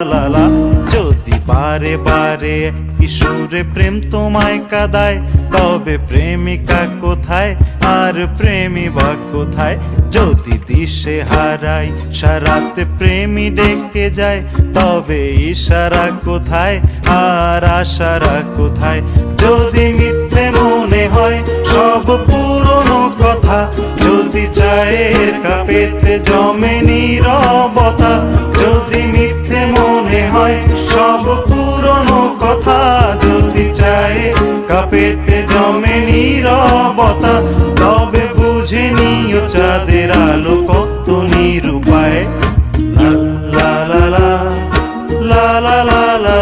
লালা যদি বারে বারে কিশোরে প্রেম তোমায় কাঁদায়, তবে প্রেমিকা কোথায় আর প্রেমী বা কোথায়? যদি দিশে হারাই সারাতে প্রেমী ডেকে যায়, তবে ইশারা কোথায় আর আশারা কোথায়? যদি মিথ্যে মনে হয় সব পুরনো কথা, যদি চায়ের কাপেতে জমে নীরবতা, যদি মিথ্যে মনে হয় সব পুরনো কথা, যদি চায়ের কাপেতে জমে নীরবতা, তবে বুঝে নিও চাঁদের আলো কত নিরূপায়। লা লা লা লা লা লা লা।